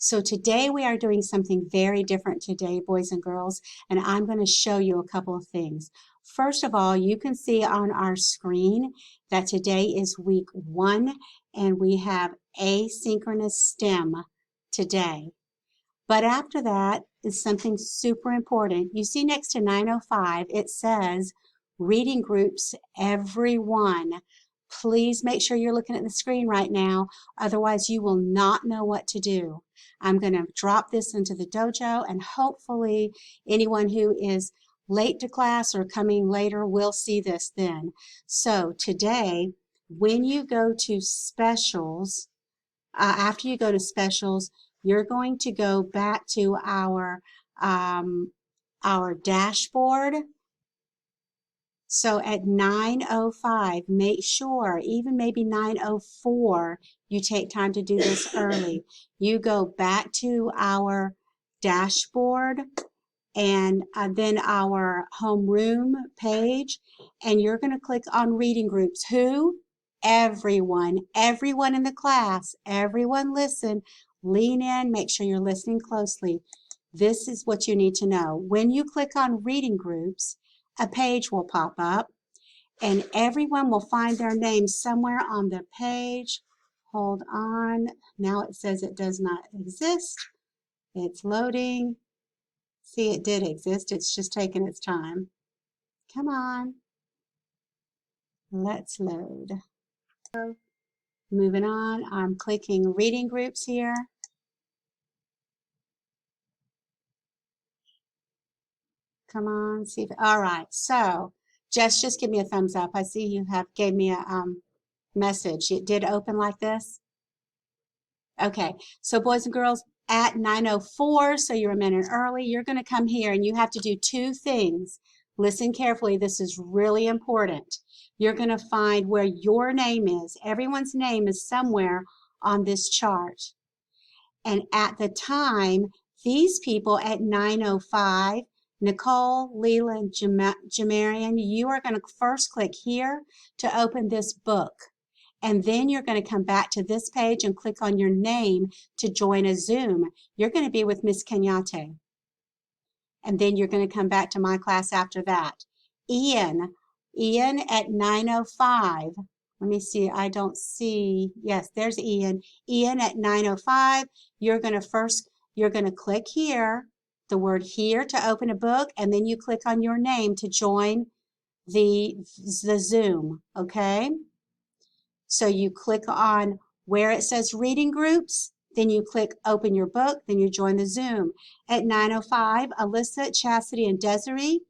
So today we are doing something very different today, boys and girls, and I'm going to show you a couple of things. First of all, you can see on our screen that today is week 1 and we have asynchronous STEM today. But after that is something super important. You see next to 905, it says reading groups, everyone. Please make sure you're looking at the screen right now, otherwise you will not know what to do. I'm going to drop this into the dojo, and hopefully anyone who is late to class or coming later will see this then. So today, when you go to specials, after you go to specials, you're going to go back to our dashboard. So at 9:05, make sure, even maybe 9:04, you take time to do this early. You go back to our dashboard and then our homeroom page, and you're going to click on reading groups. Who? Everyone. Everyone in the class. Everyone listen. Lean in. Make sure you're listening closely. This is what you need to know. When you click on reading groups, a page will pop up and everyone will find their name somewhere on the page. Hold on. Now it says it does not exist. It's loading. See, it did exist. It's just taking its time. Come on. Let's load. Moving on. I'm clicking reading groups here. Come on. See if, all right. So just give me a thumbs up. I see you have gave me a message. It did open like this. Okay. So boys and girls, at 9:04, so you're a minute early, you're going to come here and you have to do 2 things. Listen carefully. This is really important. You're going to find where your name is. Everyone's name is somewhere on this chart. And at the time, these people at 9:05, Nicole, Leland, Jamarian, you are going to first click here to open this book. And then you're going to come back to this page and click on your name to join a Zoom. You're going to be with Miss Kenyatte. And then you're going to come back to my class after that. Ian at 9:05. Let me see, I don't see, yes, there's Ian. Ian at 9:05, you're going to click here, the word here to open a book, and then you click on your name to join the Zoom, okay? So you click on where it says reading groups, then you click open your book, then you join the Zoom. At 9:05, Alyssa, Chastity, and Desiree,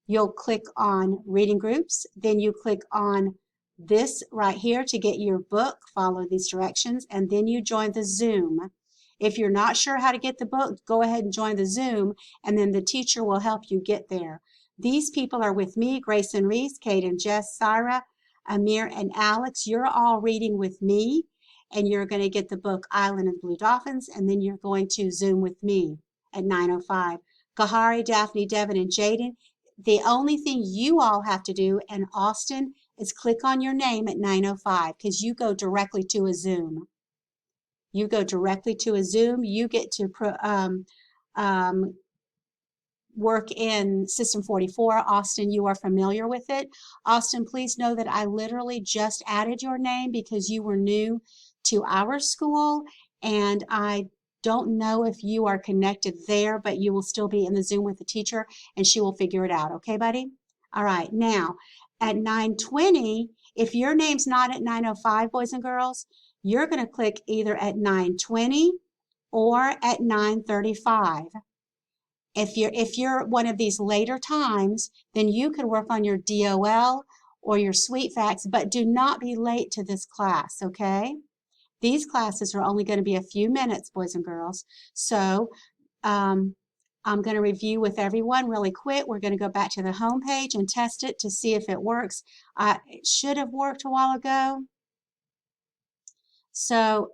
you'll click on reading groups, then you click on this right here to get your book, follow these directions, and then you join the Zoom. If you're not sure how to get the book, go ahead and join the Zoom, and then the teacher will help you get there. These people are with me, Grace and Reese, Kate and Jess, Syra, Amir and Alex. You're all reading with me, and you're going to get the book Island of the Blue Dolphins, and then you're going to Zoom with me at 9:05. Kahari, Daphne, Devin, and Jaden, the only thing you all have to do, and Austin, is click on your name at 9:05 because you go directly to a Zoom. You go directly to a Zoom. You get to work in System 44. Austin, you are familiar with it. Austin, please know that I literally just added your name because you were new to our school, and I don't know if you are connected there, but you will still be in the Zoom with the teacher, and she will figure it out. Okay, buddy? All right. Now, at 9:20, if your name's not at 9:05, boys and girls, you're going to click either at 9:20 or at 9:35. If you're one of these later times, then you can work on your DOL or your Sweet Facts, but do not be late to this class, okay? These classes are only going to be a few minutes, boys and girls. So I'm going to review with everyone really quick. We're going to go back to the home page and test it to see if it works. It should have worked a while ago. So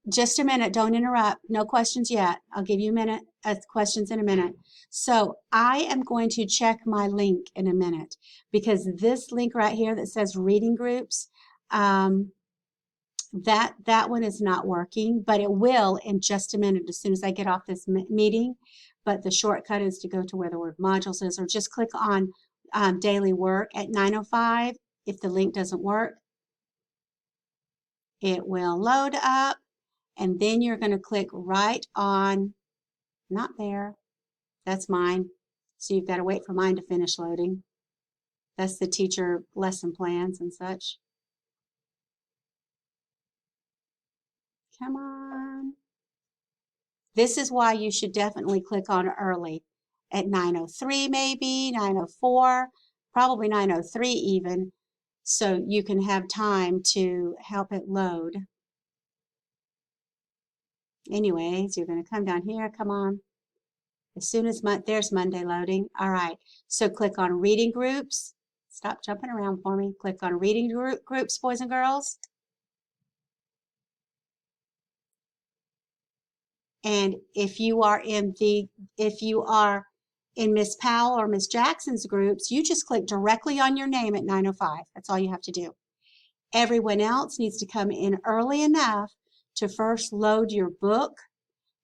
just a minute, don't interrupt. No questions yet. I'll give you a minute, questions in a minute. So I am going to check my link in a minute because this link right here that says reading groups, That one is not working, but it will in just a minute as soon as I get off this meeting. But the shortcut is to go to where the word modules is, or just click on daily work at 9:05. If the link doesn't work, it will load up, and then you're going to click right on, not there, that's mine. So you've got to wait for mine to finish loading. That's the teacher lesson plans and such. Come on. This is why you should definitely click on early at 9:03 maybe, 9:04, probably 9:03 even, so you can have time to help it load. Anyways, you're going to come down here, come on. As soon as there's Monday loading. All right, so click on reading groups. Stop jumping around for me. Click on reading groups, boys and girls. And if you are in Miss Powell or Miss Jackson's groups, you just click directly on your name at 9:05. That's all you have to do. Everyone else needs to come in early enough to first load your book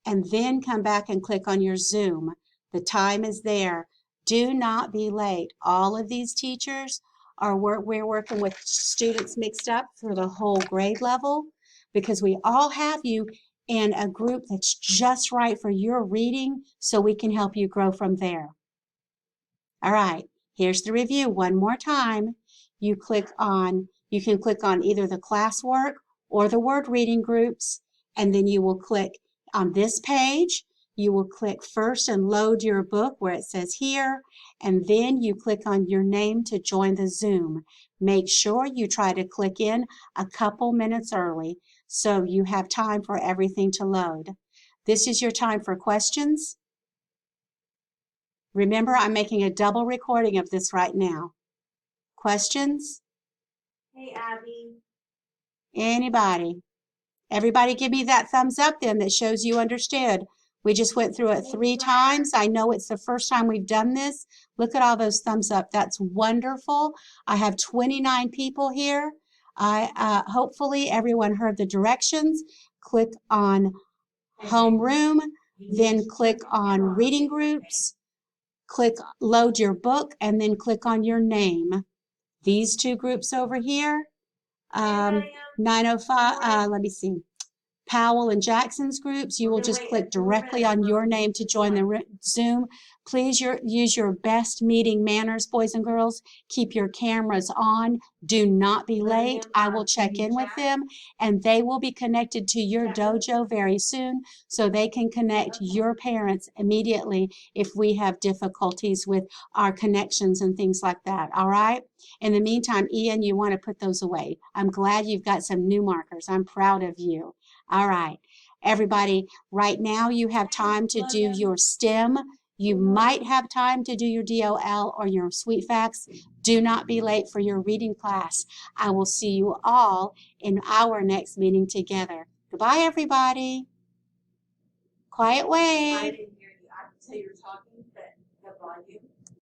and then come back and click on your Zoom. The time is there. Do not be late. All of these teachers we're working with students mixed up for the whole grade level because we all have you in a group that's just right for your reading so we can help you grow from there. All right, here's the review one more time. You can click on either the classwork or the word reading groups, and then you will click on this page. You will click first and load your book where it says here, and then you click on your name to join the Zoom. Make sure you try to click in a couple minutes early so you have time for everything to load. This is your time for questions. Remember, I'm making a double recording of this right now. Questions? Hey, Abby. Anybody? Everybody give me that thumbs up then that shows you understood. We just went through it 3 times. I know it's the first time we've done this. Look at all those thumbs up. That's wonderful. I have 29 people here. Hopefully everyone heard the directions. Click on homeroom, then click on reading groups, click load your book, and then click on your name. These 2 groups over here, 9:05, let me see. Powell and Jackson's groups, you will just click directly on your name to join the Zoom. Please use your best meeting manners, boys and girls. Keep your cameras on. Do not be late. I will check in with them, and they will be connected to your dojo very soon so they can connect your parents immediately if we have difficulties with our connections and things like that. All right? In the meantime, Ian, you want to put those away. I'm glad you've got some new markers. I'm proud of you. All right, everybody, right now you have time to do your STEM. You might have time to do your DOL or your Sweet Facts. Do not be late for your reading class. I will see you all in our next meeting together. Goodbye, everybody. Quiet way. I didn't hear you. I could tell you were talking, but the volume.